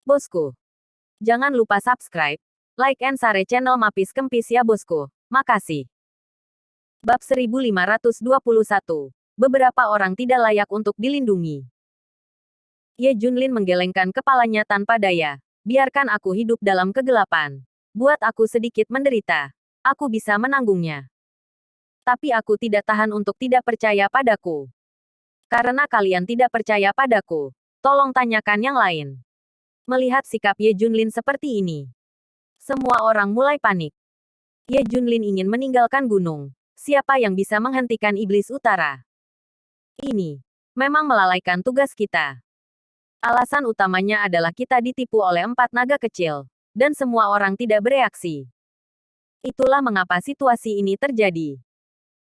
bosku. Jangan lupa subscribe, like and share channel Mapis Kempis ya bosku. Makasih. Bab 1521. Beberapa orang tidak layak untuk dilindungi. Ye Junlin menggelengkan kepalanya tanpa daya. Biarkan aku hidup dalam kegelapan. Buat aku sedikit menderita. Aku bisa menanggungnya. Tapi aku tidak tahan untuk tidak percaya padaku. Karena kalian tidak percaya padaku, tolong tanyakan yang lain. Melihat sikap Ye Junlin seperti ini, semua orang mulai panik. Ye Junlin ingin meninggalkan gunung. Siapa yang bisa menghentikan iblis utara? Ini memang melalaikan tugas kita. Alasan utamanya adalah kita ditipu oleh 4 naga kecil, dan semua orang tidak bereaksi. Itulah mengapa situasi ini terjadi.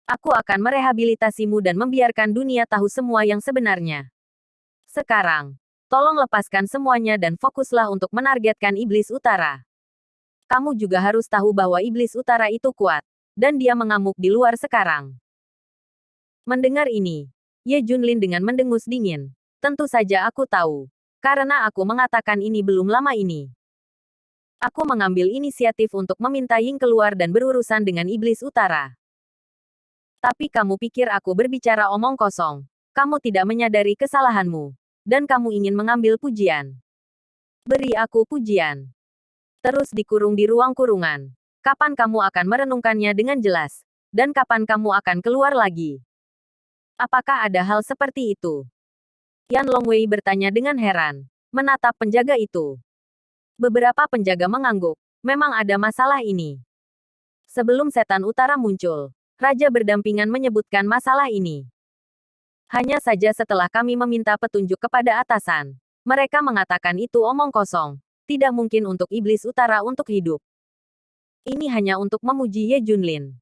Aku akan merehabilitasimu dan membiarkan dunia tahu semua yang sebenarnya. Sekarang, tolong lepaskan semuanya dan fokuslah untuk menargetkan iblis utara. Kamu juga harus tahu bahwa iblis utara itu kuat, dan dia mengamuk di luar sekarang. Mendengar ini, Ye Junlin dengan mendengus dingin. Tentu saja aku tahu, karena aku mengatakan ini belum lama ini. Aku mengambil inisiatif untuk meminta Ying keluar dan berurusan dengan iblis utara. Tapi kamu pikir aku berbicara omong kosong. Kamu tidak menyadari kesalahanmu. Dan kamu ingin mengambil pujian. Beri aku pujian. Terus dikurung di ruang kurungan. Kapan kamu akan merenungkannya dengan jelas? Dan kapan kamu akan keluar lagi? Apakah ada hal seperti itu? Yan Longwei bertanya dengan heran. Menatap penjaga itu. Beberapa penjaga mengangguk. Memang ada masalah ini. Sebelum setan utara muncul, Raja berdampingan menyebutkan masalah ini. Hanya saja setelah kami meminta petunjuk kepada atasan, mereka mengatakan itu omong kosong. Tidak mungkin untuk iblis utara untuk hidup. Ini hanya untuk memuji Ye Junlin.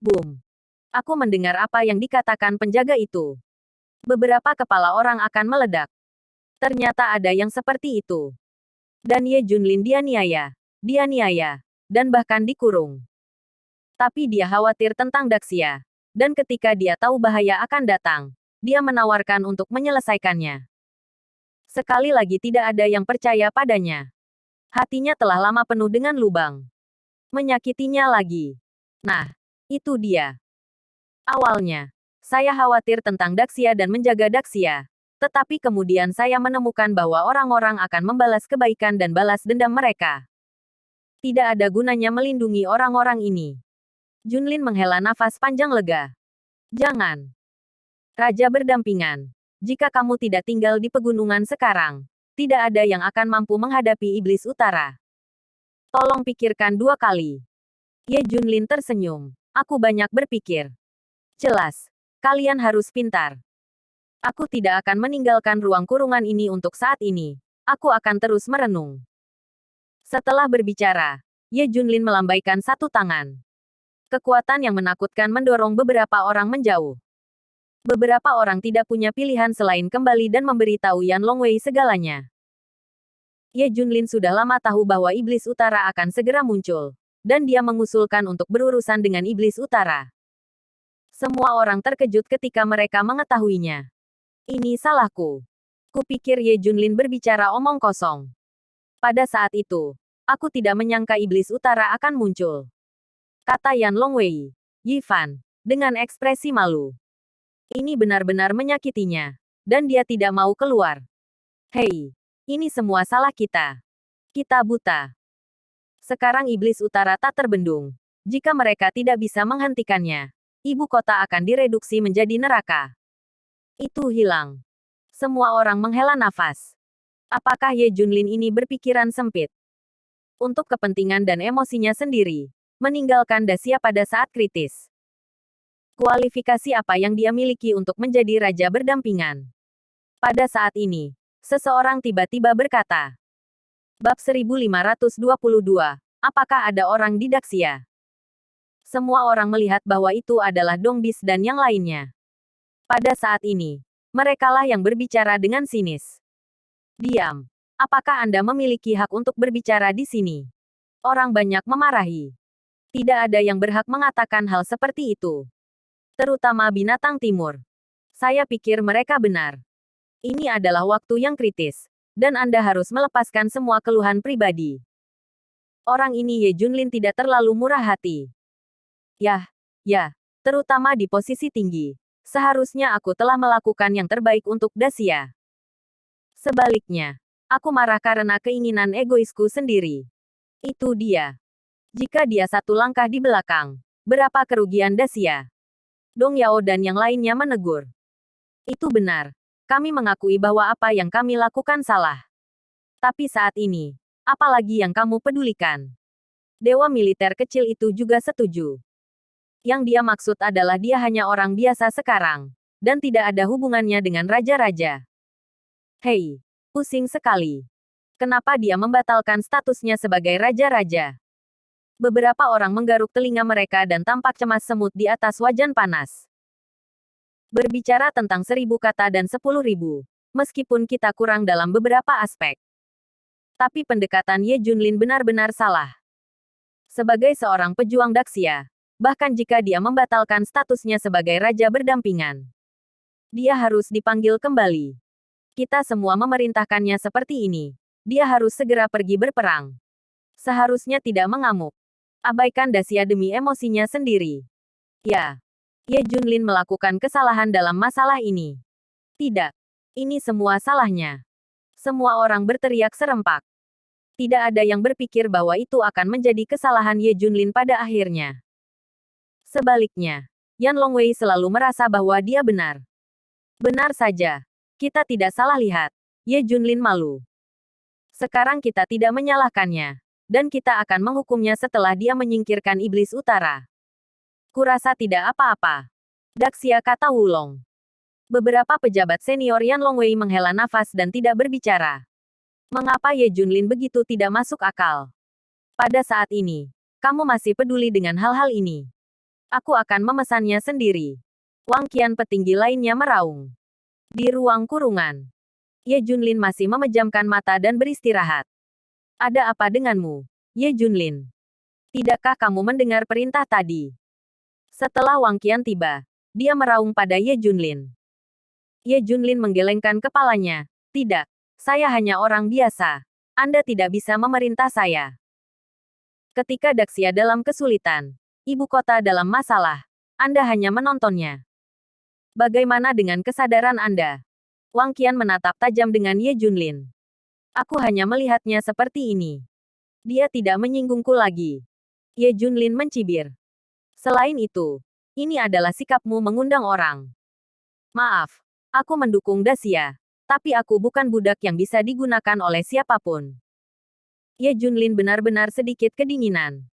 Boom. Aku mendengar apa yang dikatakan penjaga itu. Beberapa kepala orang akan meledak. Ternyata ada yang seperti itu. Dan Ye Junlin dianiaya, dan bahkan dikurung. Tapi dia khawatir tentang Daxia. Dan ketika dia tahu bahaya akan datang, dia menawarkan untuk menyelesaikannya. Sekali lagi tidak ada yang percaya padanya. Hatinya telah lama penuh dengan lubang. Menyakitinya lagi. Nah, itu dia. Awalnya, saya khawatir tentang Daxia dan menjaga Daxia. Tetapi kemudian saya menemukan bahwa orang-orang akan membalas kebaikan dan balas dendam mereka. Tidak ada gunanya melindungi orang-orang ini. Junlin menghela nafas panjang lega. Jangan. Raja berdampingan. Jika kamu tidak tinggal di pegunungan sekarang, tidak ada yang akan mampu menghadapi iblis utara. Tolong pikirkan 2 kali. Ye Junlin tersenyum. Aku banyak berpikir. Jelas. Kalian harus pintar. Aku tidak akan meninggalkan ruang kurungan ini untuk saat ini. Aku akan terus merenung. Setelah berbicara, Ye Junlin melambaikan satu tangan. Kekuatan yang menakutkan mendorong beberapa orang menjauh. Beberapa orang tidak punya pilihan selain kembali dan memberitahu Yan Longwei segalanya. Ye Junlin sudah lama tahu bahwa iblis utara akan segera muncul, dan dia mengusulkan untuk berurusan dengan iblis utara. Semua orang terkejut ketika mereka mengetahuinya. Ini salahku. Kupikir Ye Junlin berbicara omong kosong. Pada saat itu, aku tidak menyangka iblis utara akan muncul. Kata Yan Longwei. Yi Fan, dengan ekspresi malu. Ini benar-benar menyakitinya. Dan dia tidak mau keluar. Hei, ini semua salah kita. Kita buta. Sekarang iblis utara tak terbendung. Jika mereka tidak bisa menghentikannya, ibu kota akan direduksi menjadi neraka. Itu hilang. Semua orang menghela nafas. Apakah Ye Junlin ini berpikiran sempit? Untuk kepentingan dan emosinya sendiri, meninggalkan Daxia pada saat kritis. Kualifikasi apa yang dia miliki untuk menjadi raja berdampingan? Pada saat ini, seseorang tiba-tiba berkata. Bab 1522. Apakah ada orang di Daxia? Semua orang melihat bahwa itu adalah Dong Bis dan yang lainnya. Pada saat ini, merekalah yang berbicara dengan sinis. Diam. Apakah Anda memiliki hak untuk berbicara di sini? Orang banyak memarahi. Tidak ada yang berhak mengatakan hal seperti itu. Terutama binatang timur. Saya pikir mereka benar. Ini adalah waktu yang kritis. Dan Anda harus melepaskan semua keluhan pribadi. Orang ini Ye Junlin tidak terlalu murah hati. Ya, terutama di posisi tinggi. Seharusnya aku telah melakukan yang terbaik untuk Dacia. Sebaliknya, aku marah karena keinginan egoisku sendiri. Itu dia. Jika dia satu langkah di belakang, berapa kerugian Dacia? Dong Yao dan yang lainnya menegur. Itu benar. Kami mengakui bahwa apa yang kami lakukan salah. Tapi saat ini, apalagi yang kamu pedulikan? Dewa militer kecil itu juga setuju. Yang dia maksud adalah dia hanya orang biasa sekarang, dan tidak ada hubungannya dengan raja-raja. Hei, pusing sekali. Kenapa dia membatalkan statusnya sebagai raja-raja? Beberapa orang menggaruk telinga mereka dan tampak cemas semut di atas wajan panas. Berbicara tentang 1.000 kata dan 10.000, meskipun kita kurang dalam beberapa aspek. Tapi pendekatan Ye Junlin benar-benar salah. Sebagai seorang pejuang Daxia, bahkan jika dia membatalkan statusnya sebagai raja berdampingan, dia harus dipanggil kembali. Kita semua memerintahkannya seperti ini. Dia harus segera pergi berperang. Seharusnya tidak mengamuk. Abaikan Dacia demi emosinya sendiri. Ya, Ye Junlin melakukan kesalahan dalam masalah ini. Tidak. Ini semua salahnya. Semua orang berteriak serempak. Tidak ada yang berpikir bahwa itu akan menjadi kesalahan Ye Junlin pada akhirnya. Sebaliknya, Yan Longwei selalu merasa bahwa dia benar. Benar saja. Kita tidak salah lihat. Ye Junlin malu. Sekarang kita tidak menyalahkannya. Dan kita akan menghukumnya setelah dia menyingkirkan iblis utara. Kurasa tidak apa-apa. Daxia, kata Wulong. Beberapa pejabat senior Yan Longwei menghela nafas dan tidak berbicara. Mengapa Ye Junlin begitu tidak masuk akal? Pada saat ini, kamu masih peduli dengan hal-hal ini. Aku akan memesannya sendiri. Wang Qian, petinggi lainnya, meraung. Di ruang kurungan, Ye Junlin masih memejamkan mata dan beristirahat. Ada apa denganmu, Ye Junlin? Tidakkah kamu mendengar perintah tadi? Setelah Wang Qian tiba, dia meraung pada Ye Junlin. Ye Junlin menggelengkan kepalanya. Tidak, saya hanya orang biasa. Anda tidak bisa memerintah saya. Ketika Daxia dalam kesulitan, ibu kota dalam masalah, Anda hanya menontonnya. Bagaimana dengan kesadaran Anda? Wang Qian menatap tajam dengan Ye Junlin. Aku hanya melihatnya seperti ini. Dia tidak menyinggungku lagi. Ye Junlin mencibir. Selain itu, ini adalah sikapmu mengundang orang. Maaf, aku mendukung Dacia. Tapi aku bukan budak yang bisa digunakan oleh siapapun. Ye Junlin benar-benar sedikit kedinginan.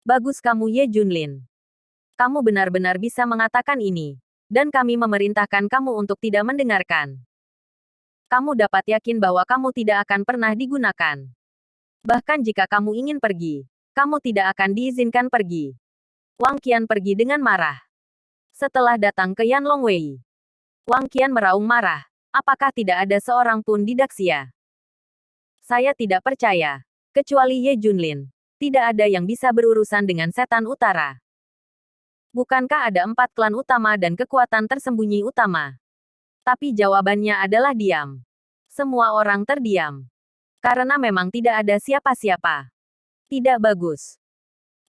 Bagus kamu, Ye Junlin. Kamu benar-benar bisa mengatakan ini. Dan kami memerintahkan kamu untuk tidak mendengarkan. Kamu dapat yakin bahwa kamu tidak akan pernah digunakan. Bahkan jika kamu ingin pergi, kamu tidak akan diizinkan pergi. Wang Qian pergi dengan marah. Setelah datang ke Yan Longwei, Wang Qian meraung marah. Apakah tidak ada seorang pun di Daxia? Saya tidak percaya. Kecuali Ye Junlin. Tidak ada yang bisa berurusan dengan setan utara. Bukankah ada 4 klan utama dan kekuatan tersembunyi utama? Tapi jawabannya adalah diam. Semua orang terdiam. Karena memang tidak ada siapa-siapa. Tidak bagus.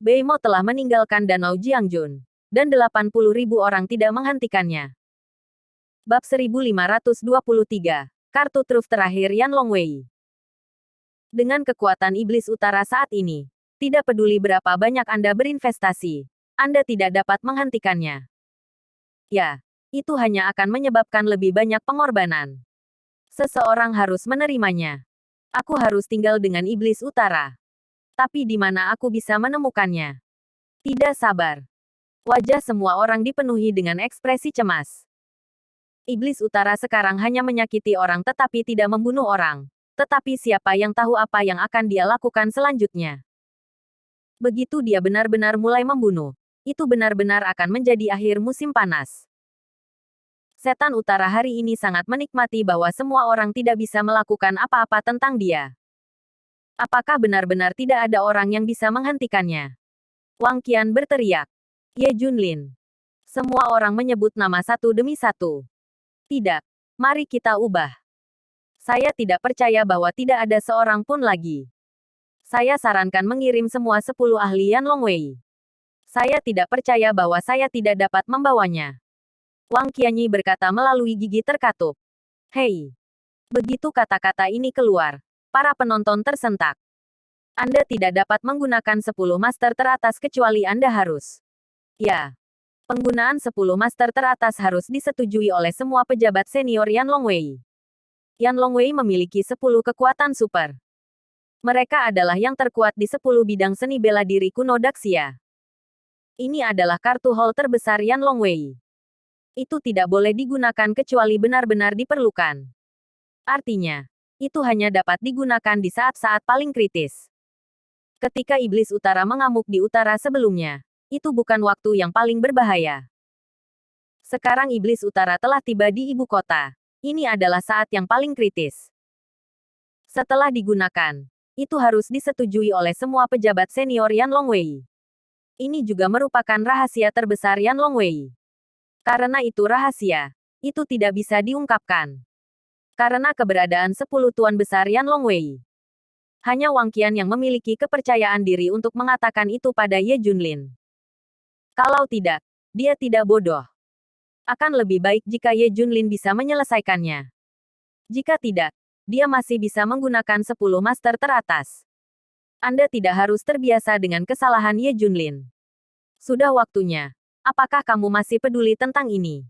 Beimo telah meninggalkan Danau Jiangjun. Dan 80.000 orang tidak menghentikannya. Bab 1523. Kartu truf terakhir Yan Longwei. Dengan kekuatan iblis utara saat ini, tidak peduli berapa banyak Anda berinvestasi, Anda tidak dapat menghentikannya. Ya. Itu hanya akan menyebabkan lebih banyak pengorbanan. Seseorang harus menerimanya. Aku harus tinggal dengan iblis utara. Tapi di mana aku bisa menemukannya? Tidak sabar. Wajah semua orang dipenuhi dengan ekspresi cemas. Iblis utara sekarang hanya menyakiti orang tetapi tidak membunuh orang. Tetapi siapa yang tahu apa yang akan dia lakukan selanjutnya? Begitu dia benar-benar mulai membunuh, itu benar-benar akan menjadi akhir musim panas. Setan utara hari ini sangat menikmati bahwa semua orang tidak bisa melakukan apa-apa tentang dia. Apakah benar-benar tidak ada orang yang bisa menghentikannya? Wang Qian berteriak. Ye Junlin. Semua orang menyebut nama satu demi satu. Tidak. Mari kita ubah. Saya tidak percaya bahwa tidak ada seorang pun lagi. Saya sarankan mengirim semua 10 ahli Yan Longwei. Saya tidak percaya bahwa saya tidak dapat membawanya. Wang Qianyi berkata melalui gigi terkatup. Hei. Begitu kata-kata ini keluar, para penonton tersentak. Anda tidak dapat menggunakan 10 master teratas kecuali Anda harus. Ya. Penggunaan 10 master teratas harus disetujui oleh semua pejabat senior Yan Longwei. Yan Longwei memiliki 10 kekuatan super. Mereka adalah yang terkuat di 10 bidang seni bela diri kuno Daxia. Ini adalah kartu hall terbesar Yan Longwei. Itu tidak boleh digunakan kecuali benar-benar diperlukan. Artinya, itu hanya dapat digunakan di saat-saat paling kritis. Ketika Iblis Utara mengamuk di utara sebelumnya, itu bukan waktu yang paling berbahaya. Sekarang Iblis Utara telah tiba di ibu kota. Ini adalah saat yang paling kritis. Setelah digunakan, itu harus disetujui oleh semua pejabat senior Yan Longwei. Ini juga merupakan rahasia terbesar Yan Longwei. Karena itu rahasia, itu tidak bisa diungkapkan. Karena keberadaan 10 tuan besar Yan Longwei. Hanya Wang Qian yang memiliki kepercayaan diri untuk mengatakan itu pada Ye Junlin. Kalau tidak, dia tidak bodoh. Akan lebih baik jika Ye Junlin bisa menyelesaikannya. Jika tidak, dia masih bisa menggunakan 10 master teratas. Anda tidak harus terbiasa dengan kesalahan Ye Junlin. Sudah waktunya. Apakah kamu masih peduli tentang ini?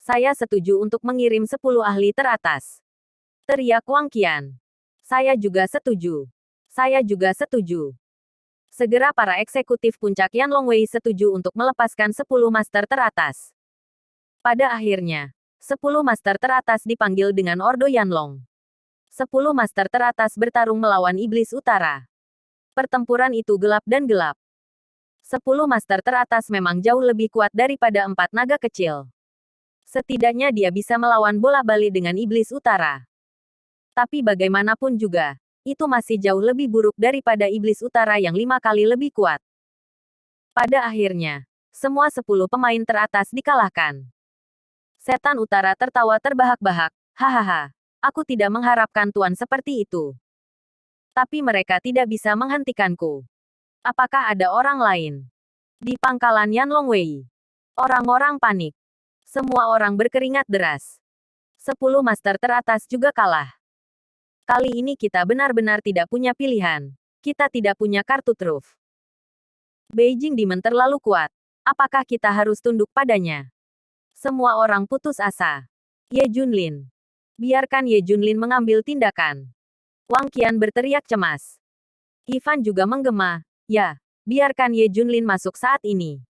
Saya setuju untuk mengirim 10 ahli teratas. Teriak Wang Qian. Saya juga setuju. Saya juga setuju. Segera para eksekutif puncak Yan Longwei setuju untuk melepaskan 10 master teratas. Pada akhirnya, 10 master teratas dipanggil dengan Ordo Yanlong. 10 master teratas bertarung melawan Iblis Utara. Pertempuran itu gelap dan gelap. 10 master teratas memang jauh lebih kuat daripada 4 naga kecil. Setidaknya dia bisa melawan bola balik dengan Iblis Utara. Tapi bagaimanapun juga, itu masih jauh lebih buruk daripada Iblis Utara yang 5 kali lebih kuat. Pada akhirnya, semua 10 pemain teratas dikalahkan. Setan Utara tertawa terbahak-bahak, hahaha, aku tidak mengharapkan tuan seperti itu. Tapi mereka tidak bisa menghentikanku. Apakah ada orang lain? Di pangkalan Yan Longwei. Orang-orang panik. Semua orang berkeringat deras. 10 master teratas juga kalah. Kali ini kita benar-benar tidak punya pilihan. Kita tidak punya kartu truf. Beijing Demon terlalu kuat. Apakah kita harus tunduk padanya? Semua orang putus asa. Ye Junlin. Biarkan Ye Junlin mengambil tindakan. Wang Qian berteriak cemas. Ivan juga menggema. Ya, biarkan Ye Junlin masuk saat ini.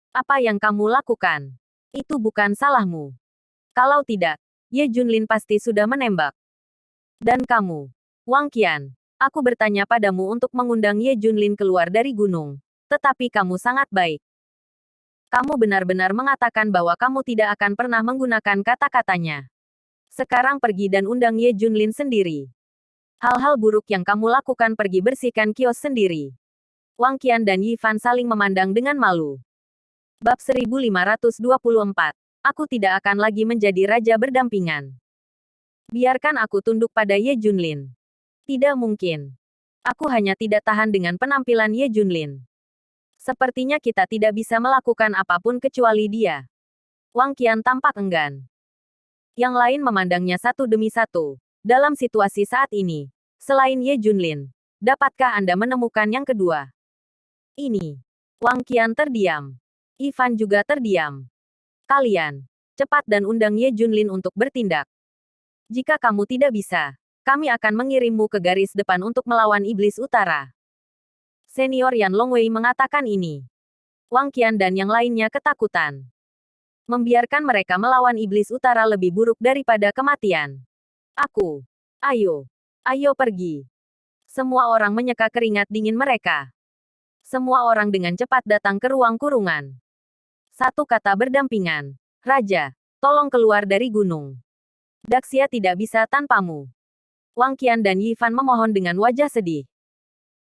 Apa yang kamu lakukan? Itu bukan salahmu. Kalau tidak, Ye Junlin pasti sudah menembak. Dan kamu, Wang Qian, aku bertanya padamu untuk mengundang Ye Junlin keluar dari gunung. Tetapi kamu sangat baik. Kamu benar-benar mengatakan bahwa kamu tidak akan pernah menggunakan kata-katanya. Sekarang pergi dan undang Ye Junlin sendiri. Hal-hal buruk yang kamu lakukan, pergi bersihkan kios sendiri. Wang Qian dan Yi Fan saling memandang dengan malu. Bab 1524. Aku tidak akan lagi menjadi raja berdampingan. Biarkan aku tunduk pada Ye Junlin. Tidak mungkin. Aku hanya tidak tahan dengan penampilan Ye Junlin. Sepertinya kita tidak bisa melakukan apapun kecuali dia. Wang Qian tampak enggan. Yang lain memandangnya satu demi satu. Dalam situasi saat ini, selain Ye Junlin, dapatkah Anda menemukan yang kedua? Ini. Wang Qian terdiam. Ivan juga terdiam. Kalian, cepat dan undang Ye Junlin untuk bertindak. Jika kamu tidak bisa, kami akan mengirimmu ke garis depan untuk melawan Iblis Utara. Senior Yan Longwei mengatakan ini. Wang Qian dan yang lainnya ketakutan. Membiarkan mereka melawan Iblis Utara lebih buruk daripada kematian. Aku. Ayo. Ayo pergi. Semua orang menyeka keringat dingin mereka. Semua orang dengan cepat datang ke ruang kurungan. Satu kata berdampingan. Raja, tolong keluar dari gunung. Daxia tidak bisa tanpamu. Wang Qian dan Yi Fan memohon dengan wajah sedih.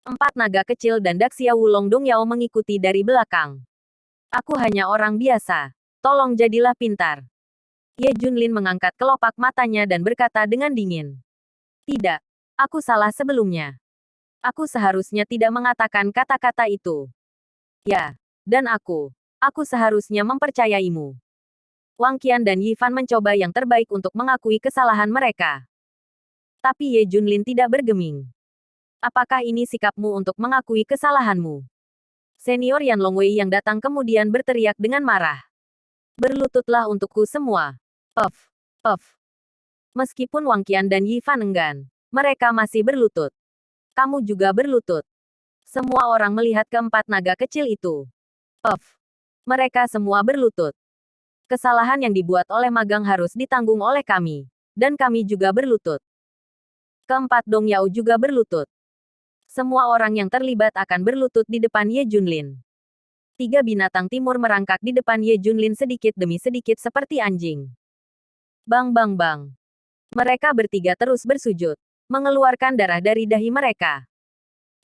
4 naga kecil dan Daxia Wulong Dongyao mengikuti dari belakang. Aku hanya orang biasa. Tolong jadilah pintar. Ye Junlin mengangkat kelopak matanya dan berkata dengan dingin. Tidak. Aku salah sebelumnya. Aku seharusnya tidak mengatakan kata-kata itu. Ya. Dan aku seharusnya mempercayaimu. Wang Qian dan Yi Fan mencoba yang terbaik untuk mengakui kesalahan mereka. Tapi Ye Junlin tidak bergeming. Apakah ini sikapmu untuk mengakui kesalahanmu? Senior Yan Longwei yang datang kemudian berteriak dengan marah. Berlututlah untukku semua. Puff. Puff. Meskipun Wang Qian dan Yi Fan enggan, mereka masih berlutut. Kamu juga berlutut. Semua orang melihat keempat naga kecil itu. Puff. Mereka semua berlutut. Kesalahan yang dibuat oleh magang harus ditanggung oleh kami. Dan kami juga berlutut. Keempat Dong Yao juga berlutut. Semua orang yang terlibat akan berlutut di depan Ye Junlin. Tiga binatang timur merangkak di depan Ye Junlin sedikit demi sedikit seperti anjing. Bang bang bang. Mereka bertiga terus bersujud, mengeluarkan darah dari dahi mereka.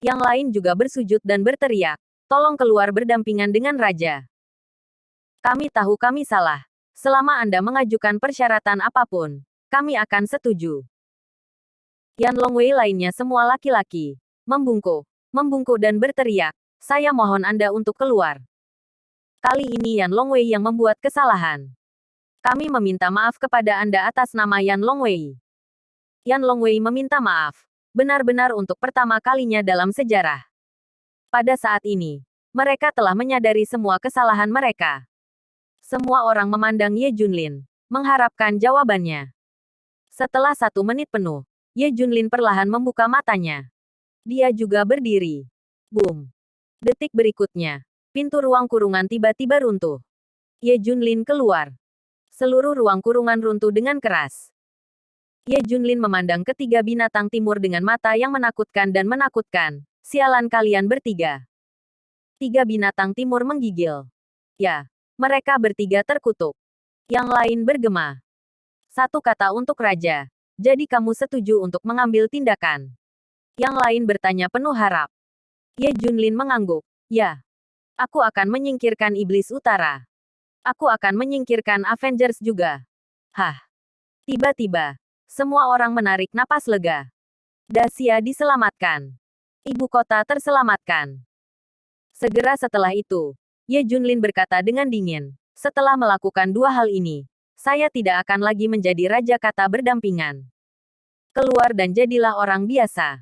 Yang lain juga bersujud dan berteriak, tolong keluar berdampingan dengan raja. Kami tahu kami salah. Selama Anda mengajukan persyaratan apapun, kami akan setuju. Yan Longwei lainnya semua laki-laki. Membungkuk dan berteriak, saya mohon Anda untuk keluar. Kali ini Yan Longwei yang membuat kesalahan. Kami meminta maaf kepada Anda atas nama Yan Longwei. Yan Longwei meminta maaf, benar-benar untuk pertama kalinya dalam sejarah. Pada saat ini, mereka telah menyadari semua kesalahan mereka. Semua orang memandang Ye Junlin, mengharapkan jawabannya. Setelah 1 menit penuh, Ye Junlin perlahan membuka matanya. Dia juga berdiri. Boom. Detik berikutnya, pintu ruang kurungan tiba-tiba runtuh. Ye Junlin keluar. Seluruh ruang kurungan runtuh dengan keras. Ye Junlin memandang ketiga binatang timur dengan mata yang menakutkan dan menakutkan. Sialan kalian bertiga. Tiga binatang timur menggigil. Ya. Mereka bertiga terkutuk. Yang lain bergema. Satu kata untuk raja. Jadi kamu setuju untuk mengambil tindakan? Yang lain bertanya penuh harap. Ye Junlin mengangguk. Ya. Aku akan menyingkirkan iblis utara. Aku akan menyingkirkan Avengers juga. Hah. Tiba-tiba, semua orang menarik napas lega. Dacia diselamatkan. Ibu kota terselamatkan. Segera setelah itu, Ye Junlin berkata dengan dingin, setelah melakukan dua hal ini, saya tidak akan lagi menjadi raja kata berdampingan. Keluar dan jadilah orang biasa.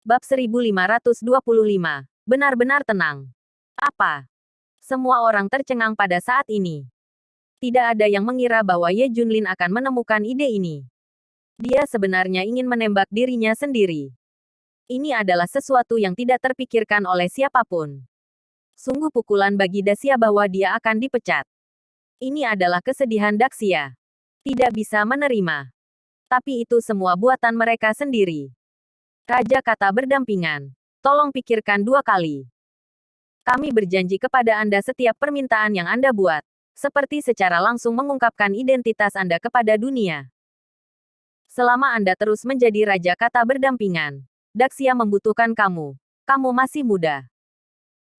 Bab 1525, benar-benar tenang. Apa? Semua orang tercengang pada saat ini. Tidak ada yang mengira bahwa Ye Junlin akan menemukan ide ini. Dia sebenarnya ingin menembak dirinya sendiri. Ini adalah sesuatu yang tidak terpikirkan oleh siapapun. Sungguh pukulan bagi Dacia bahwa dia akan dipecat. Ini adalah kesedihan Dacia. Tidak bisa menerima. Tapi itu semua buatan mereka sendiri. Raja kata berdampingan. Tolong pikirkan 2 kali. Kami berjanji kepada Anda setiap permintaan yang Anda buat, seperti secara langsung mengungkapkan identitas Anda kepada dunia. Selama Anda terus menjadi raja kata berdampingan, Dacia membutuhkan kamu. Kamu masih muda.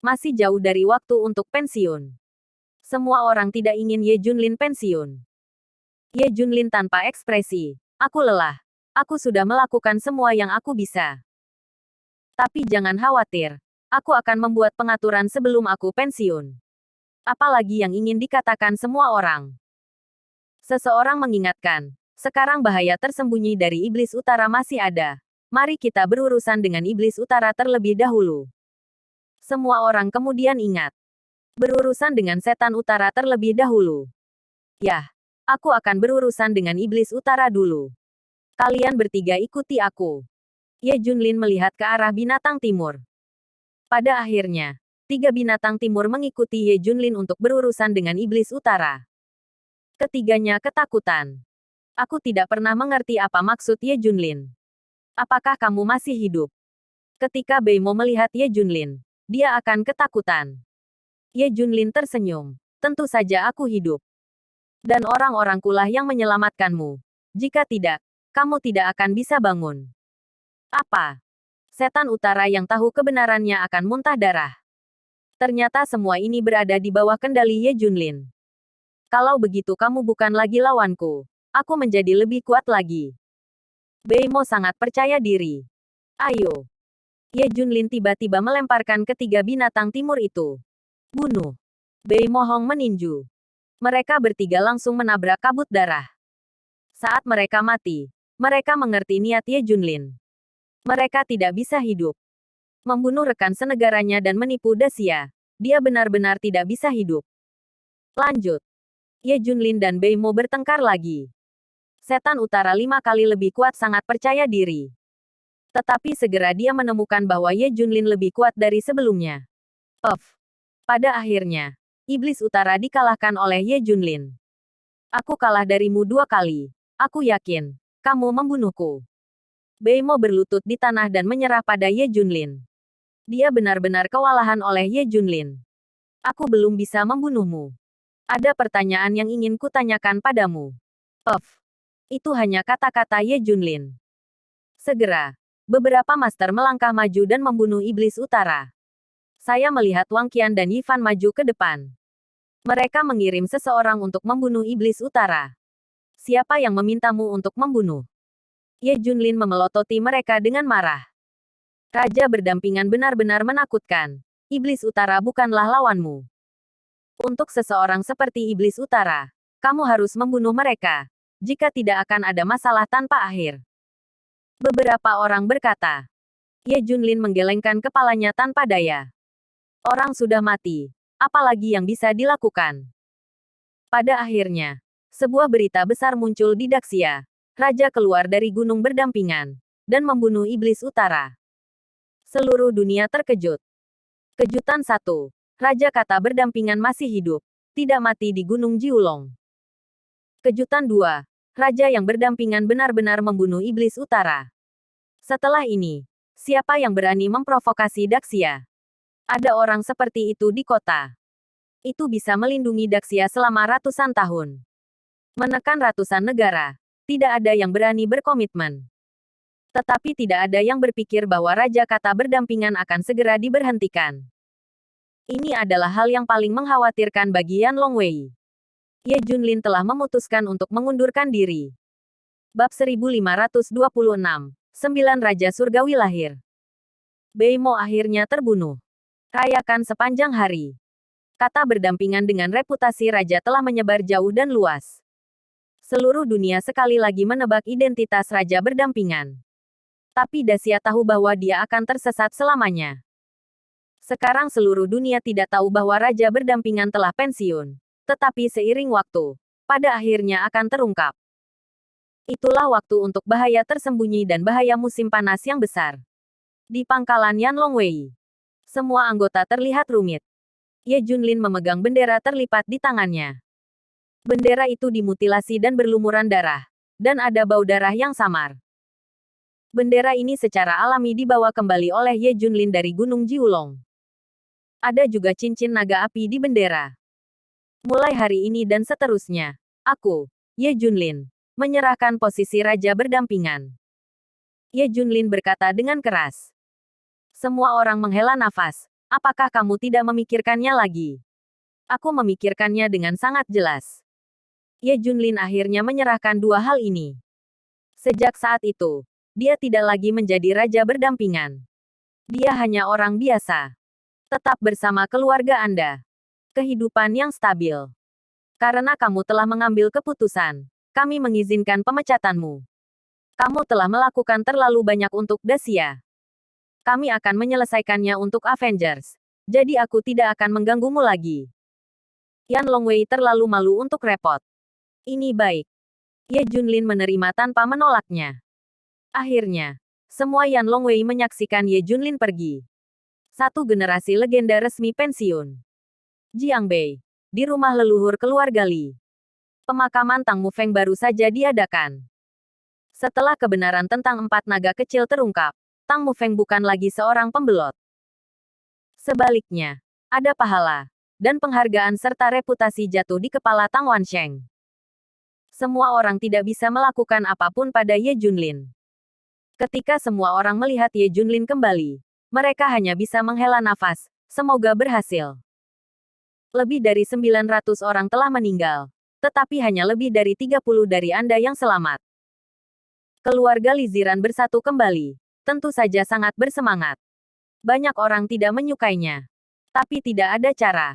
Masih jauh dari waktu untuk pensiun. Semua orang tidak ingin Ye Junlin pensiun. Ye Junlin tanpa ekspresi. Aku lelah. Aku sudah melakukan semua yang aku bisa. Tapi jangan khawatir. Aku akan membuat pengaturan sebelum aku pensiun. Apalagi yang ingin dikatakan semua orang. Seseorang mengingatkan. Sekarang bahaya tersembunyi dari iblis utara masih ada. Mari kita berurusan dengan iblis utara terlebih dahulu. Semua orang kemudian ingat. Berurusan dengan setan utara terlebih dahulu. Yah, aku akan berurusan dengan iblis utara dulu. Kalian bertiga ikuti aku. Ye Junlin melihat ke arah binatang timur. Pada akhirnya, 3 binatang timur mengikuti Ye Junlin untuk berurusan dengan iblis utara. Ketiganya ketakutan. Aku tidak pernah mengerti apa maksud Ye Junlin. Apakah kamu masih hidup? Ketika Beimo melihat Ye Junlin, dia akan ketakutan. Ye Junlin tersenyum. Tentu saja aku hidup. Dan orang-orangkulah yang menyelamatkanmu. Jika tidak, kamu tidak akan bisa bangun. Apa? Setan utara yang tahu kebenarannya akan muntah darah. Ternyata semua ini berada di bawah kendali Ye Junlin. Kalau begitu kamu bukan lagi lawanku. Aku menjadi lebih kuat lagi. Beimo sangat percaya diri. Ayo. Ye Junlin tiba-tiba melemparkan ketiga binatang timur itu. Bunuh. Beimo Hong meninju. Mereka bertiga langsung menabrak kabut darah. Saat mereka mati, mereka mengerti niat Ye Junlin. Mereka tidak bisa hidup. Membunuh rekan senegaranya dan menipu Daxia. Dia benar-benar tidak bisa hidup. Lanjut. Ye Junlin dan Beimo bertengkar lagi. Setan utara 5 kali lebih kuat sangat percaya diri. Tetapi segera dia menemukan bahwa Ye Junlin lebih kuat dari sebelumnya. Pada akhirnya, iblis utara dikalahkan oleh Ye Junlin. Aku kalah darimu 2 kali. Aku yakin, kamu membunuhku. Beimo berlutut di tanah dan menyerah pada Ye Junlin. Dia benar-benar kewalahan oleh Ye Junlin. Aku belum bisa membunuhmu. Ada pertanyaan yang ingin kutanyakan padamu. Itu hanya kata-kata Ye Junlin. Segera, beberapa master melangkah maju dan membunuh iblis utara. Saya melihat Wang Qian dan Yifan maju ke depan. Mereka mengirim seseorang untuk membunuh iblis utara. Siapa yang memintamu untuk membunuh? Ye Junlin memelototi mereka dengan marah. Raja berdampingan benar-benar menakutkan. Iblis utara bukanlah lawanmu. Untuk seseorang seperti iblis utara, kamu harus membunuh mereka. Jika tidak akan ada masalah tanpa akhir. Beberapa orang berkata. Ye Junlin menggelengkan kepalanya tanpa daya. Orang sudah mati. Apalagi yang bisa dilakukan? Pada akhirnya, sebuah berita besar muncul di Daxia. Raja keluar dari gunung berdampingan dan membunuh iblis utara. Seluruh dunia terkejut. Kejutan 1. Raja kata berdampingan masih hidup, tidak mati di Gunung Jiulong. Kejutan 2. Raja yang berdampingan benar-benar membunuh iblis utara. Setelah ini, siapa yang berani memprovokasi Daxia? Ada orang seperti itu di kota. Itu bisa melindungi Daxia selama ratusan tahun. Menekan ratusan negara. Tidak ada yang berani berkomitmen. Tetapi tidak ada yang berpikir bahwa Raja kata berdampingan akan segera diberhentikan. Ini adalah hal yang paling mengkhawatirkan bagi Yan Longwei. Ye Junlin telah memutuskan untuk mengundurkan diri. Bab 1526. 9 Raja Surgawi lahir. Beimo akhirnya terbunuh. Rayakan sepanjang hari. Kata berdampingan dengan reputasi raja telah menyebar jauh dan luas. Seluruh dunia sekali lagi menebak identitas raja berdampingan. Tapi Daxia tahu bahwa dia akan tersesat selamanya. Sekarang seluruh dunia tidak tahu bahwa raja berdampingan telah pensiun. Tetapi seiring waktu, pada akhirnya akan terungkap. Itulah waktu untuk bahaya tersembunyi dan bahaya musim panas yang besar. Di pangkalan Yan Longwei, semua anggota terlihat rumit. Ye Junlin memegang bendera terlipat di tangannya. Bendera itu dimutilasi dan berlumuran darah, dan ada bau darah yang samar. Bendera ini secara alami dibawa kembali oleh Ye Junlin dari Gunung Jiulong. Ada juga cincin naga api di bendera. Mulai hari ini dan seterusnya, aku, Ye Junlin, menyerahkan posisi raja berdampingan. Ye Junlin berkata dengan keras. Semua orang menghela nafas. Apakah kamu tidak memikirkannya lagi? Aku memikirkannya dengan sangat jelas. Ye Junlin akhirnya menyerahkan 2 hal ini. Sejak saat itu, dia tidak lagi menjadi raja berdampingan. Dia hanya orang biasa. Tetap bersama keluarga Anda. Kehidupan yang stabil. Karena kamu telah mengambil keputusan, kami mengizinkan pemecatanmu. Kamu telah melakukan terlalu banyak untuk Daxia. Kami akan menyelesaikannya untuk Avengers. Jadi aku tidak akan mengganggumu lagi. Yan Longwei terlalu malu untuk repot. Ini baik. Ye Junlin menerima tanpa menolaknya. Akhirnya, semua Yan Longwei menyaksikan Ye Junlin pergi. Satu generasi legenda resmi pensiun. Jiang Bei, di rumah leluhur keluarga Li. Pemakaman Tang Mufeng baru saja diadakan. Setelah kebenaran tentang 4 naga kecil terungkap, Tang Mufeng bukan lagi seorang pembelot. Sebaliknya, ada pahala dan penghargaan serta reputasi jatuh di kepala Tang Wansheng. Semua orang tidak bisa melakukan apapun pada Ye Junlin. Ketika semua orang melihat Ye Junlin kembali, mereka hanya bisa menghela nafas. Semoga berhasil. Lebih dari 900 orang telah meninggal, Tetapi hanya lebih dari 30 dari Anda yang selamat. Keluarga Li Ziran bersatu kembali. Tentu saja sangat bersemangat. Banyak orang tidak menyukainya. Tapi tidak ada cara.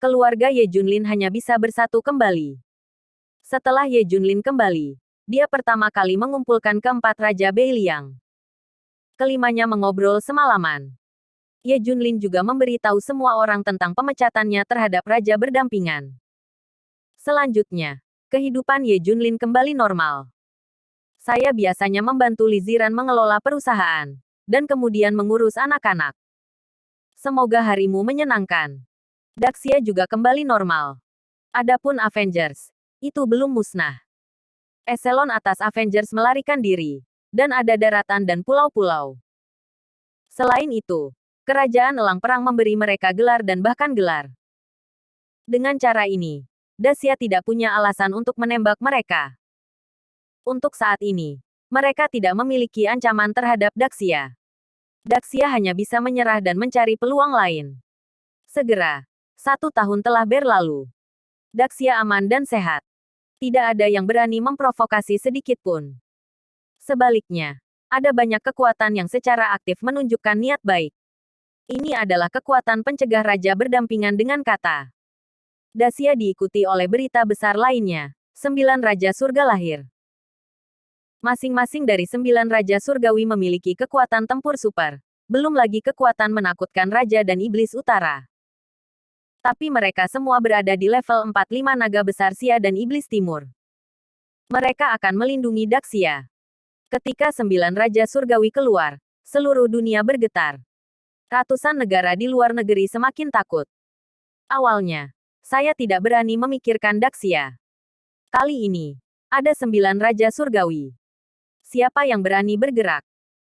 Keluarga Ye Junlin hanya bisa bersatu kembali. Setelah Ye Junlin kembali, dia pertama kali mengumpulkan keempat Raja Beiliang. Kelimanya mengobrol semalaman. Ye Junlin juga memberitahu semua orang tentang pemecatannya terhadap Raja berdampingan. Selanjutnya, kehidupan Ye Junlin kembali normal. Saya biasanya membantu Li Ziran mengelola perusahaan, dan kemudian mengurus anak-anak. Semoga harimu menyenangkan. Daxia juga kembali normal. Adapun Avengers, itu belum musnah. Eselon atas Avengers melarikan diri, dan ada daratan dan pulau-pulau. Selain itu, Kerajaan Elang Perang memberi mereka gelar dan bahkan gelar. Dengan cara ini, Daxia tidak punya alasan untuk menembak mereka. Untuk saat ini, mereka tidak memiliki ancaman terhadap Daxia. Daxia hanya bisa menyerah dan mencari peluang lain. Segera, 1 tahun telah berlalu. Daxia aman dan sehat. Tidak ada yang berani memprovokasi sedikit pun. Sebaliknya, ada banyak kekuatan yang secara aktif menunjukkan niat baik. Ini adalah kekuatan pencegah raja berdampingan dengan kata. Daxia diikuti oleh berita besar lainnya, 9 Raja Surga lahir. Masing-masing dari 9 Raja Surgawi memiliki kekuatan tempur super, belum lagi kekuatan menakutkan Raja dan Iblis Utara. Tapi mereka semua berada di level 45 naga besar Sia dan Iblis Timur. Mereka akan melindungi Daxia. Ketika 9 Raja Surgawi keluar, seluruh dunia bergetar. Ratusan negara di luar negeri semakin takut. Awalnya, saya tidak berani memikirkan Daxia. Kali ini, ada 9 Raja Surgawi. Siapa yang berani bergerak?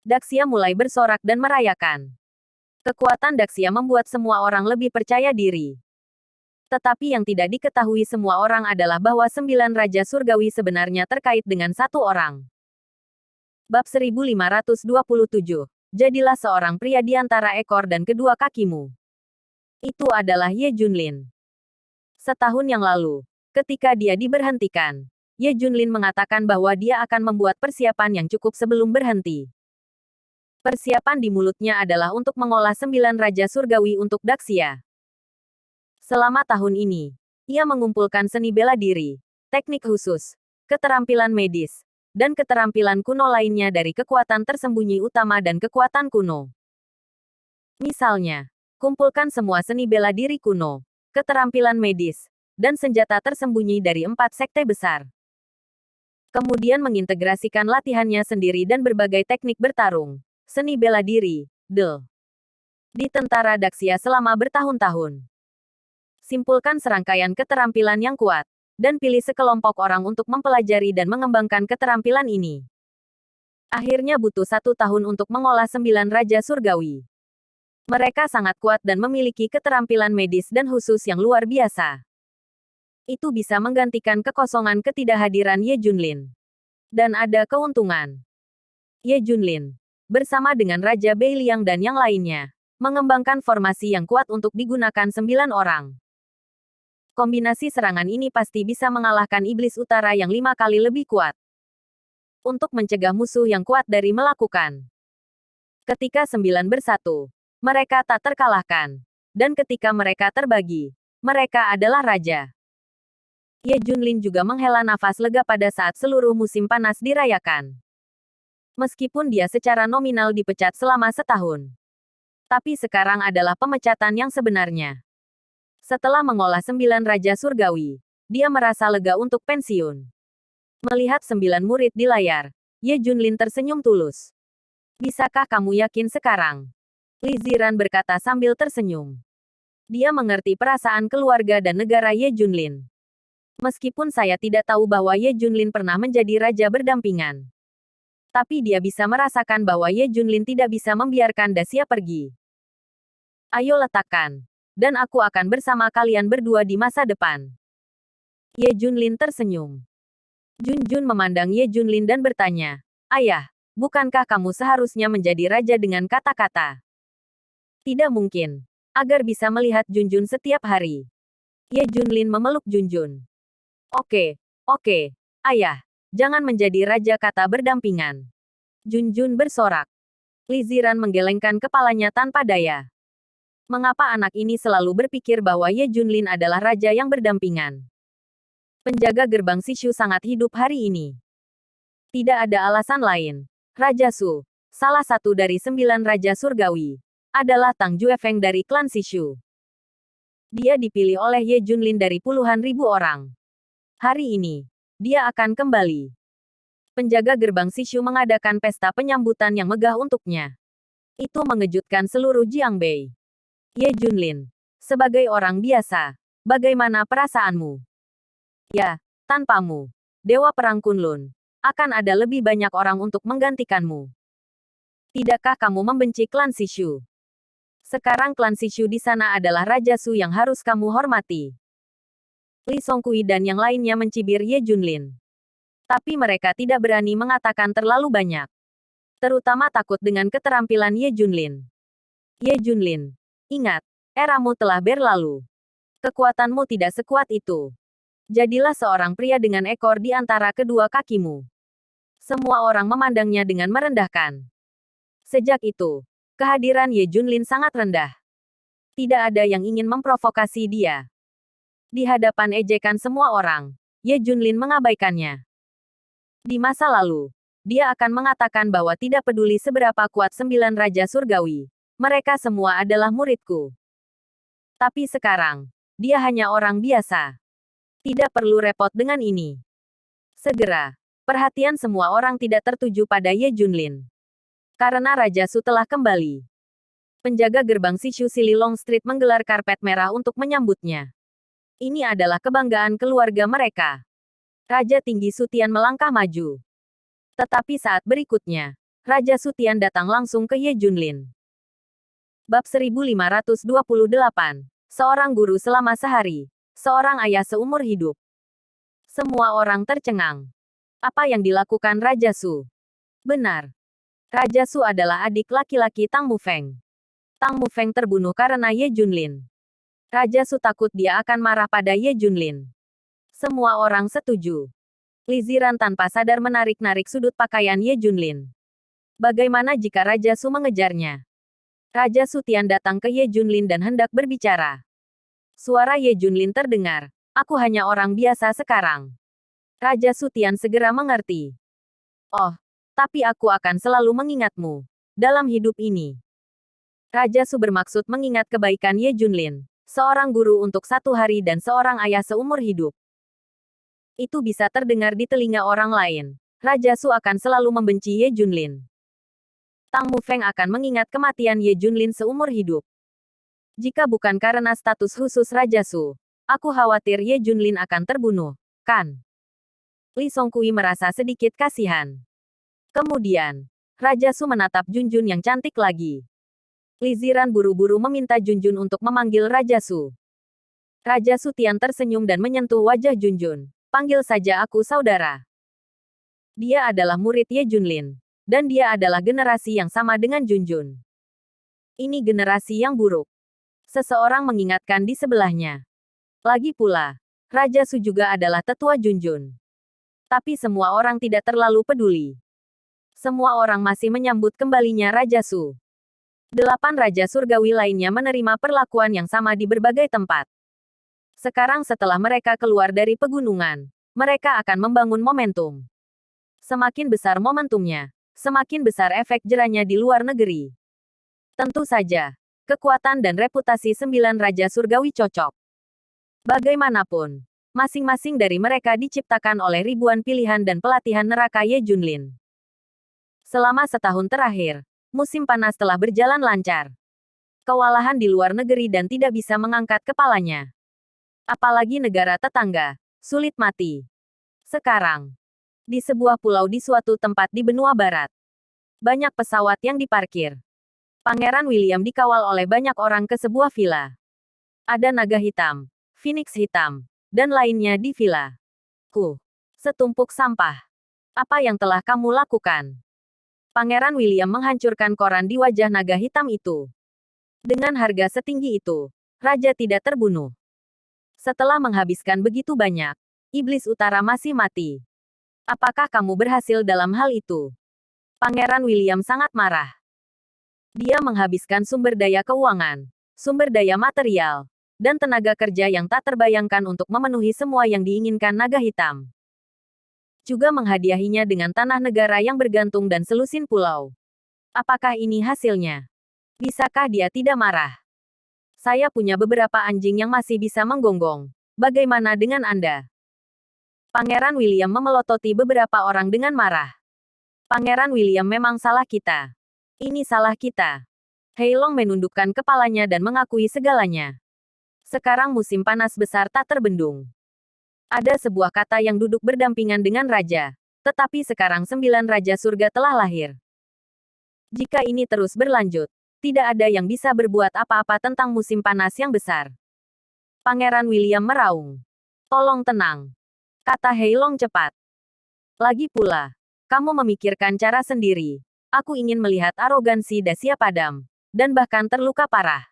Daxia mulai bersorak dan merayakan. Kekuatan Daxia membuat semua orang lebih percaya diri. Tetapi yang tidak diketahui semua orang adalah bahwa 9 Raja Surgawi sebenarnya terkait dengan satu orang. Bab 1527. Jadilah seorang pria di antara ekor dan kedua kakimu. Itu adalah Ye Junlin. Setahun yang lalu, ketika dia diberhentikan, Ye Junlin mengatakan bahwa dia akan membuat persiapan yang cukup sebelum berhenti. Persiapan di mulutnya adalah untuk mengolah 9 Raja Surgawi untuk Daxia. Selama tahun ini, ia mengumpulkan seni bela diri, teknik khusus, keterampilan medis, dan keterampilan kuno lainnya dari kekuatan tersembunyi utama dan kekuatan kuno. Misalnya, kumpulkan semua seni bela diri kuno, keterampilan medis, dan senjata tersembunyi dari 4 sekte besar. Kemudian mengintegrasikan latihannya sendiri dan berbagai teknik bertarung. Seni bela diri, di tentara Daxia selama bertahun-tahun. Simpulkan serangkaian keterampilan yang kuat, dan pilih sekelompok orang untuk mempelajari dan mengembangkan keterampilan ini. Akhirnya butuh 1 tahun untuk mengolah 9 Raja Surgawi. Mereka sangat kuat dan memiliki keterampilan medis dan khusus yang luar biasa. Itu bisa menggantikan kekosongan ketidakhadiran Ye Junlin. Dan ada keuntungan. Ye Junlin, bersama dengan Raja Beiliang dan yang lainnya, mengembangkan formasi yang kuat untuk digunakan 9 orang. Kombinasi serangan ini pasti bisa mengalahkan Iblis Utara yang 5 kali lebih kuat. Untuk mencegah musuh yang kuat dari melakukan. Ketika 9 bersatu, mereka tak terkalahkan. Dan ketika mereka terbagi, mereka adalah raja. Ye Junlin juga menghela nafas lega pada saat seluruh musim panas dirayakan. Meskipun dia secara nominal dipecat selama setahun. Tapi sekarang adalah pemecatan yang sebenarnya. Setelah mengolah 9 Raja Surgawi, dia merasa lega untuk pensiun. Melihat 9 murid di layar, Ye Junlin tersenyum tulus. Bisakah kamu yakin sekarang? Li Ziran berkata sambil tersenyum. Dia mengerti perasaan keluarga dan negara Ye Junlin. Meskipun saya tidak tahu bahwa Ye Junlin pernah menjadi raja berdampingan. Tapi dia bisa merasakan bahwa Ye Junlin tidak bisa membiarkan Daxia pergi. Ayo letakkan. Dan aku akan bersama kalian berdua di masa depan. Ye Junlin tersenyum. Junjun memandang Ye Junlin dan bertanya, Ayah, bukankah kamu seharusnya menjadi raja dengan kata-kata? Tidak mungkin. Agar bisa melihat Junjun setiap hari. Ye Junlin memeluk Junjun. Oke, oke. Ayah, jangan menjadi raja, kata berdampingan. Junjun bersorak. Li Ziran menggelengkan kepalanya tanpa daya. Mengapa anak ini selalu berpikir bahwa Ye Junlin adalah raja yang berdampingan? Penjaga gerbang Sishu sangat hidup hari ini. Tidak ada alasan lain. Raja Su, salah satu dari 9 raja surgawi, adalah Tang Juefeng dari klan Sishu. Dia dipilih oleh Ye Junlin dari puluhan ribu orang. Hari ini, dia akan kembali. Penjaga gerbang Sishu mengadakan pesta penyambutan yang megah untuknya. Itu mengejutkan seluruh Jiangbei. Ye Junlin, sebagai orang biasa, bagaimana perasaanmu? Ya, tanpamu, Dewa Perang Kunlun, akan ada lebih banyak orang untuk menggantikanmu. Tidakkah kamu membenci klan Sishu? Sekarang klan Sishu di sana adalah Raja Su yang harus kamu hormati. Li Songkui dan yang lainnya mencibir Ye Junlin. Tapi mereka tidak berani mengatakan terlalu banyak. Terutama takut dengan keterampilan Ye Junlin. Ye Junlin, ingat, eramu telah berlalu. Kekuatanmu tidak sekuat itu. Jadilah seorang pria dengan ekor di antara kedua kakimu. Semua orang memandangnya dengan merendahkan. Sejak itu, kehadiran Ye Junlin sangat rendah. Tidak ada yang ingin memprovokasi dia. Di hadapan ejekan semua orang, Ye Junlin mengabaikannya. Di masa lalu, dia akan mengatakan bahwa tidak peduli seberapa kuat 9 raja surgawi, mereka semua adalah muridku. Tapi sekarang, dia hanya orang biasa. Tidak perlu repot dengan ini. Segera, perhatian semua orang tidak tertuju pada Ye Junlin. Karena Raja Su telah kembali. Penjaga gerbang Sishu Sili Long Street menggelar karpet merah untuk menyambutnya. Ini adalah kebanggaan keluarga mereka. Raja tinggi Sutian melangkah maju. Tetapi saat berikutnya, Raja Sutian datang langsung ke Ye Junlin. Bab 1528. Seorang guru selama sehari. Seorang ayah seumur hidup. Semua orang tercengang. Apa yang dilakukan Raja Su? Benar. Raja Su adalah adik laki-laki Tang Mufeng. Tang Mufeng terbunuh karena Ye Junlin. Raja Su takut dia akan marah pada Ye Junlin. Semua orang setuju. Li Ziran tanpa sadar menarik-narik sudut pakaian Ye Junlin. Bagaimana jika Raja Su mengejarnya? Raja Sutian datang ke Ye Junlin dan hendak berbicara. Suara Ye Junlin terdengar. Aku hanya orang biasa sekarang. Raja Sutian segera mengerti. Oh, tapi aku akan selalu mengingatmu dalam hidup ini. Raja Su bermaksud mengingat kebaikan Ye Junlin, seorang guru untuk 1 hari dan seorang ayah seumur hidup. Itu bisa terdengar di telinga orang lain. Raja Su akan selalu membenci Ye Junlin. Tang Mufeng akan mengingat kematian Ye Junlin seumur hidup. Jika bukan karena status khusus Raja Su, aku khawatir Ye Junlin akan terbunuh, kan? Li Songkui merasa sedikit kasihan. Kemudian, Raja Su menatap Junjun yang cantik lagi. Li Ziran buru-buru meminta Junjun untuk memanggil Raja Su. Raja Sutian tersenyum dan menyentuh wajah Junjun. Panggil saja aku saudara. Dia adalah murid Ye Junlin. Dan dia adalah generasi yang sama dengan Junjun. Ini generasi yang buruk. Seseorang mengingatkan di sebelahnya. Lagi pula, Raja Su juga adalah tetua Junjun. Tapi semua orang tidak terlalu peduli. Semua orang masih menyambut kembalinya Raja Su. 8 Raja Surgawi lainnya menerima perlakuan yang sama di berbagai tempat. Sekarang setelah mereka keluar dari pegunungan, mereka akan membangun momentum. Semakin besar momentumnya, semakin besar efek jerahnya di luar negeri. Tentu saja, kekuatan dan reputasi 9 Raja Surgawi cocok. Bagaimanapun, masing-masing dari mereka diciptakan oleh ribuan pilihan dan pelatihan neraka Ye Junlin. Selama setahun terakhir, musim panas telah berjalan lancar. Kewalahan di luar negeri dan tidak bisa mengangkat kepalanya. Apalagi negara tetangga, sulit mati. Sekarang, di sebuah pulau di suatu tempat di benua barat, banyak pesawat yang diparkir. Pangeran William dikawal oleh banyak orang ke sebuah villa. Ada naga hitam, phoenix hitam, dan lainnya di villa. Setumpuk sampah. Apa yang telah kamu lakukan? Pangeran William menghancurkan koran di wajah naga hitam itu. Dengan harga setinggi itu, raja tidak terbunuh. Setelah menghabiskan begitu banyak, Iblis Utara masih mati. Apakah kamu berhasil dalam hal itu? Pangeran William sangat marah. Dia menghabiskan sumber daya keuangan, sumber daya material, dan tenaga kerja yang tak terbayangkan untuk memenuhi semua yang diinginkan naga hitam. Juga menghadiahinya dengan tanah negara yang bergantung dan selusin pulau. Apakah ini hasilnya? Bisakah dia tidak marah? Saya punya beberapa anjing yang masih bisa menggonggong. Bagaimana dengan Anda? Pangeran William memelototi beberapa orang dengan marah. Pangeran William memang salah kita. Ini salah kita. Heilong menundukkan kepalanya dan mengakui segalanya. Sekarang musim panas besar tak terbendung. Ada sebuah kata yang duduk berdampingan dengan raja. Tetapi sekarang 9 raja surga telah lahir. Jika ini terus berlanjut, tidak ada yang bisa berbuat apa-apa tentang musim panas yang besar. Pangeran William meraung. Tolong tenang, kata Heilong cepat. Lagi pula, kamu memikirkan cara sendiri. Aku ingin melihat arogansi Dacia padam, dan bahkan terluka parah.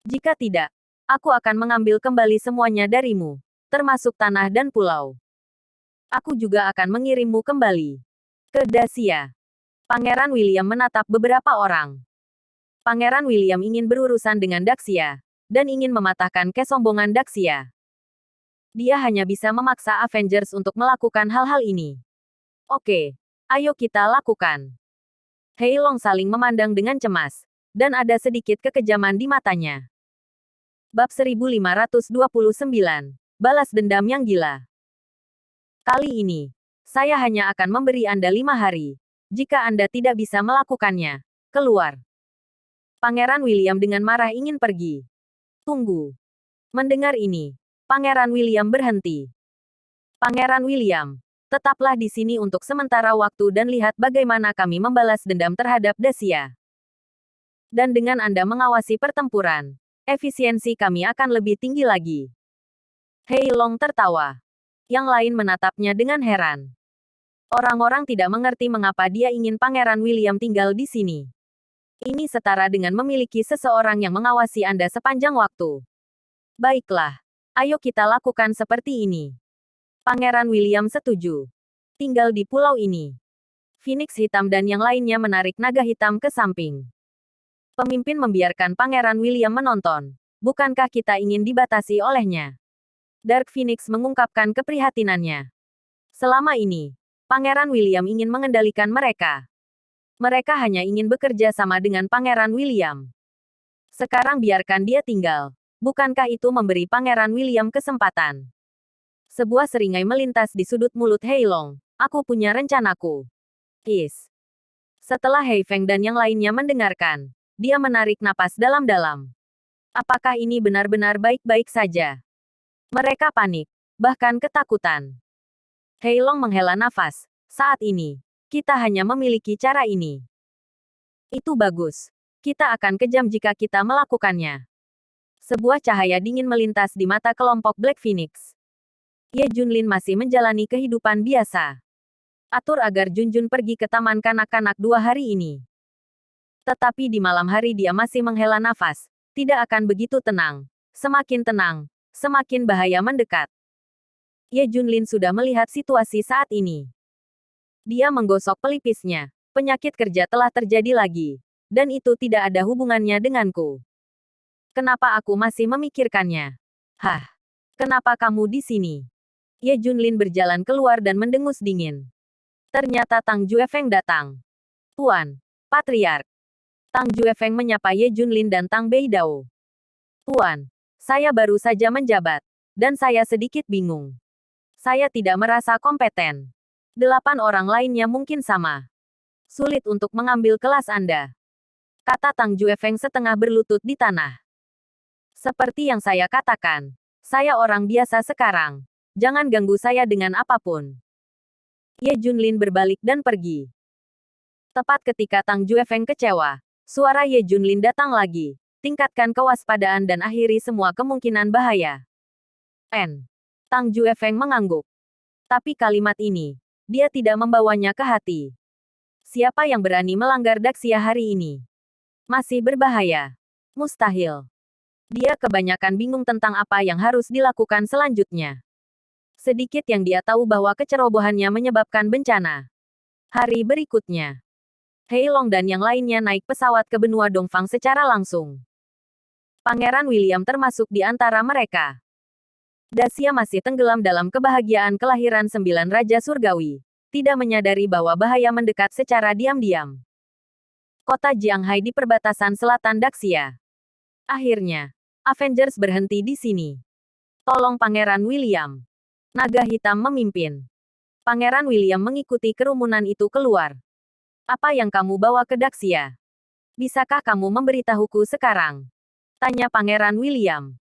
Jika tidak, aku akan mengambil kembali semuanya darimu, termasuk tanah dan pulau. Aku juga akan mengirimmu kembali ke Dacia. Pangeran William menatap beberapa orang. Pangeran William ingin berurusan dengan Daxia, dan ingin mematahkan kesombongan Daxia. Dia hanya bisa memaksa Avengers untuk melakukan hal-hal ini. Oke, ayo kita lakukan. Heilong saling memandang dengan cemas, dan ada sedikit kekejaman di matanya. Bab 1529. Balas dendam yang gila. Kali ini, saya hanya akan memberi Anda 5 hari. Jika Anda tidak bisa melakukannya, keluar. Pangeran William dengan marah ingin pergi. Tunggu. Mendengar ini, Pangeran William berhenti. Pangeran William, tetaplah di sini untuk sementara waktu dan lihat bagaimana kami membalas dendam terhadap Dacia. Dan dengan Anda mengawasi pertempuran, efisiensi kami akan lebih tinggi lagi. Heilong tertawa. Yang lain menatapnya dengan heran. Orang-orang tidak mengerti mengapa dia ingin Pangeran William tinggal di sini. Ini setara dengan memiliki seseorang yang mengawasi Anda sepanjang waktu. Baiklah, ayo kita lakukan seperti ini. Pangeran William setuju. Tinggal di pulau ini. Phoenix Hitam dan yang lainnya menarik naga hitam ke samping. Pemimpin membiarkan Pangeran William menonton. Bukankah kita ingin dibatasi olehnya? Dark Phoenix mengungkapkan keprihatinannya. Selama ini, Pangeran William ingin mengendalikan mereka. Mereka hanya ingin bekerja sama dengan Pangeran William. Sekarang biarkan dia tinggal. Bukankah itu memberi Pangeran William kesempatan? Sebuah seringai melintas di sudut mulut Heilong. Aku punya rencanaku. Setelah Hei Feng dan yang lainnya mendengarkan, dia menarik napas dalam-dalam. Apakah ini benar-benar baik-baik saja? Mereka panik, bahkan ketakutan. Heilong menghela nafas. Saat ini, kita hanya memiliki cara ini. Itu bagus. Kita akan kejam jika kita melakukannya. Sebuah cahaya dingin melintas di mata kelompok Black Phoenix. Ye Junlin masih menjalani kehidupan biasa. Atur agar Junjun pergi ke taman kanak-kanak 2 hari ini. Tetapi di malam hari dia masih menghela nafas. Tidak akan begitu tenang. Semakin tenang, semakin bahaya mendekat. Ye Junlin sudah melihat situasi saat ini. Dia menggosok pelipisnya. Penyakit kerja telah terjadi lagi. Dan itu tidak ada hubungannya denganku. Kenapa aku masih memikirkannya? Hah? Kenapa kamu di sini? Ye Junlin berjalan keluar dan mendengus dingin. Ternyata Tang Juefeng datang. Tuan, Patriark. Tang Juefeng menyapa Ye Junlin dan Tang Beidao. Tuan, saya baru saja menjabat, dan saya sedikit bingung. Saya tidak merasa kompeten. 8 orang lainnya mungkin sama. Sulit untuk mengambil kelas Anda. Kata Tang Juefeng setengah berlutut di tanah. Seperti yang saya katakan, saya orang biasa sekarang. Jangan ganggu saya dengan apapun. Ye Junlin berbalik dan pergi. Tepat ketika Tang Juefeng kecewa, suara Ye Junlin datang lagi. Tingkatkan kewaspadaan dan akhiri semua kemungkinan bahaya. Tang Juefeng mengangguk. Tapi kalimat ini, dia tidak membawanya ke hati. Siapa yang berani melanggar Daxia hari ini? Masih berbahaya. Mustahil. Dia kebanyakan bingung tentang apa yang harus dilakukan selanjutnya. Sedikit yang dia tahu bahwa kecerobohannya menyebabkan bencana. Hari berikutnya, Hei Long dan yang lainnya naik pesawat ke benua Dongfang secara langsung. Pangeran William termasuk di antara mereka. Daxia masih tenggelam dalam kebahagiaan kelahiran 9 Raja Surgawi, tidak menyadari bahwa bahaya mendekat secara diam-diam. Kota Jianghai di perbatasan selatan Daxia. Akhirnya, Avengers berhenti di sini. Tolong Pangeran William. Naga hitam memimpin. Pangeran William mengikuti kerumunan itu keluar. Apa yang kamu bawa ke Daxia? Bisakah kamu memberitahuku sekarang? Tanya Pangeran William.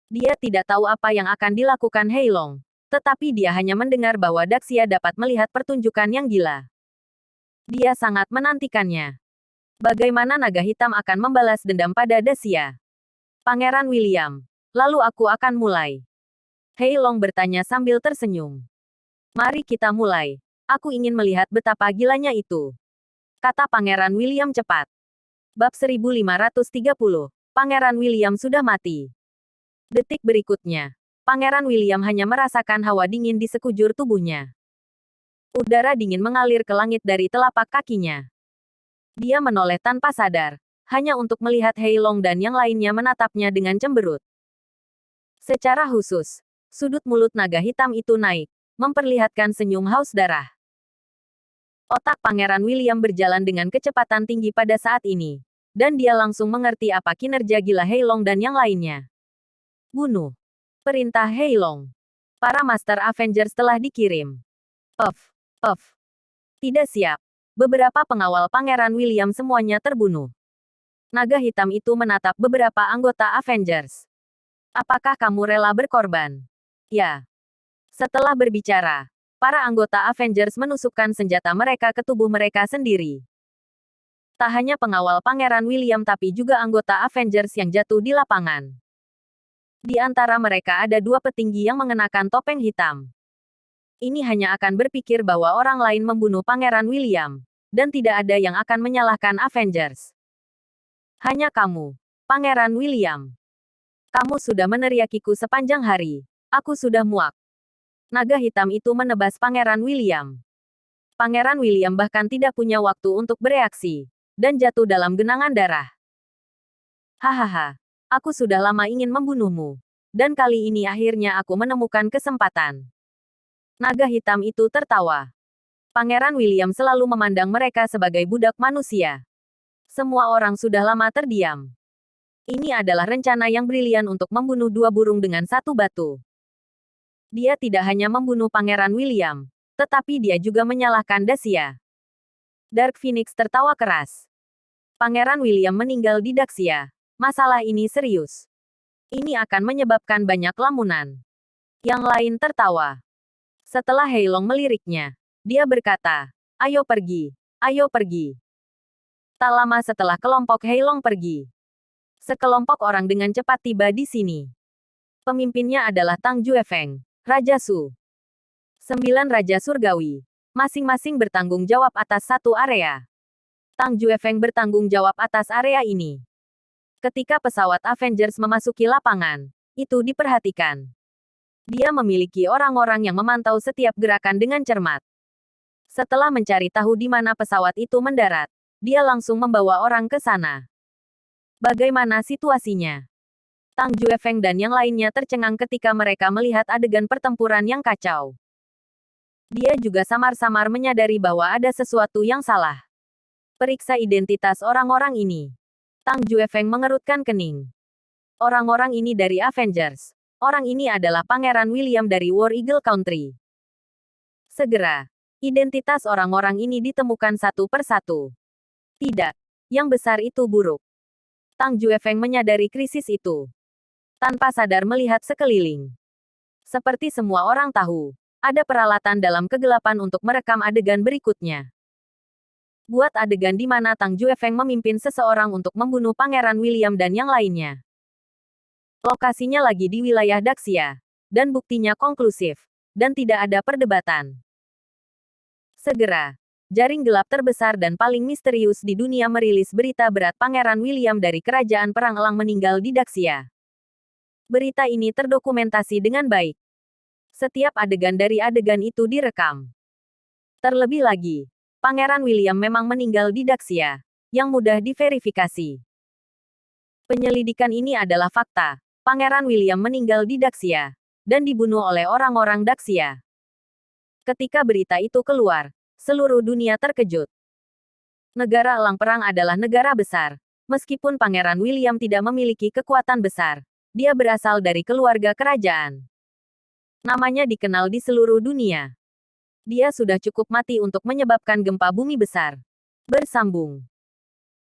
Dia tidak tahu apa yang akan dilakukan Hei Long, tetapi dia hanya mendengar bahwa Daxia dapat melihat pertunjukan yang gila. Dia sangat menantikannya. Bagaimana naga hitam akan membalas dendam pada Daxia? Pangeran William. Lalu aku akan mulai. Hei Long bertanya sambil tersenyum. Mari kita mulai. Aku ingin melihat betapa gilanya itu. Kata Pangeran William cepat. Bab 1530. Pangeran William sudah mati. Detik berikutnya, Pangeran William hanya merasakan hawa dingin di sekujur tubuhnya. Udara dingin mengalir ke langit dari telapak kakinya. Dia menoleh tanpa sadar, hanya untuk melihat Hei Long dan yang lainnya menatapnya dengan cemberut. Secara khusus, sudut mulut naga hitam itu naik, memperlihatkan senyum haus darah. Otak Pangeran William berjalan dengan kecepatan tinggi pada saat ini, dan dia langsung mengerti apa kinerja gila Hei Long dan yang lainnya. Bunuh. Perintah Hei Long. Para Master Avengers telah dikirim. Puff. Puff. Tidak siap. Beberapa pengawal Pangeran William semuanya terbunuh. Naga hitam itu menatap beberapa anggota Avengers. Apakah kamu rela berkorban? Ya. Setelah berbicara, para anggota Avengers menusukkan senjata mereka ke tubuh mereka sendiri. Tak hanya pengawal Pangeran William tapi juga anggota Avengers yang jatuh di lapangan. Di antara mereka ada 2 petinggi yang mengenakan topeng hitam. Ini hanya akan berpikir bahwa orang lain membunuh Pangeran William, dan tidak ada yang akan menyalahkan Avengers. Hanya kamu, Pangeran William. Kamu sudah meneriakiku sepanjang hari. Aku sudah muak. Naga hitam itu menebas Pangeran William. Pangeran William bahkan tidak punya waktu untuk bereaksi, dan jatuh dalam genangan darah. Hahaha, aku sudah lama ingin membunuhmu, dan kali ini akhirnya aku menemukan kesempatan. Naga hitam itu tertawa. Pangeran William selalu memandang mereka sebagai budak manusia. Semua orang sudah lama terdiam. Ini adalah rencana yang brilian untuk membunuh 2 burung dengan 1 batu. Dia tidak hanya membunuh Pangeran William, tetapi dia juga menyalahkan Daxia. Dark Phoenix tertawa keras. Pangeran William meninggal di Daxia. Masalah ini serius. Ini akan menyebabkan banyak lamunan. Yang lain tertawa. Setelah Hei Long meliriknya, dia berkata, "Ayo pergi, ayo pergi." Tak lama setelah kelompok Hei Long pergi, sekelompok orang dengan cepat tiba di sini. Pemimpinnya adalah Tang Juefeng, Raja Su. 9 Raja Surgawi, masing-masing bertanggung jawab atas 1 area. Tang Juefeng bertanggung jawab atas area ini. Ketika pesawat Avengers memasuki lapangan, itu diperhatikan. Dia memiliki orang-orang yang memantau setiap gerakan dengan cermat. Setelah mencari tahu di mana pesawat itu mendarat, dia langsung membawa orang ke sana. Bagaimana situasinya? Tang Juefeng dan yang lainnya tercengang ketika mereka melihat adegan pertempuran yang kacau. Dia juga samar-samar menyadari bahwa ada sesuatu yang salah. Periksa identitas orang-orang ini. Tang Juefeng mengerutkan kening. Orang-orang ini dari Avengers. Orang ini adalah Pangeran William dari War Eagle Country. Segera, identitas orang-orang ini ditemukan satu persatu. Tidak, yang besar itu buruk. Tang Juefeng menyadari krisis itu. Tanpa sadar melihat sekeliling. Seperti semua orang tahu, ada peralatan dalam kegelapan untuk merekam adegan berikutnya. Buat adegan di mana Tang Juefeng memimpin seseorang untuk membunuh Pangeran William dan yang lainnya. Lokasinya lagi di wilayah Daxia, dan buktinya konklusif, dan tidak ada perdebatan. Segera, jaring gelap terbesar dan paling misterius di dunia merilis berita berat Pangeran William dari Kerajaan Perang Elang meninggal di Daxia. Berita ini terdokumentasi dengan baik. Setiap adegan dari adegan itu direkam. Terlebih lagi, Pangeran William memang meninggal di Daxia, yang mudah diverifikasi. Penyelidikan ini adalah fakta. Pangeran William meninggal di Daxia dan dibunuh oleh orang-orang Daxia. Ketika berita itu keluar, seluruh dunia terkejut. Negara Elang Perang adalah negara besar. Meskipun Pangeran William tidak memiliki kekuatan besar, dia berasal dari keluarga kerajaan. Namanya dikenal di seluruh dunia. Dia sudah cukup mati untuk menyebabkan gempa bumi besar. Bersambung.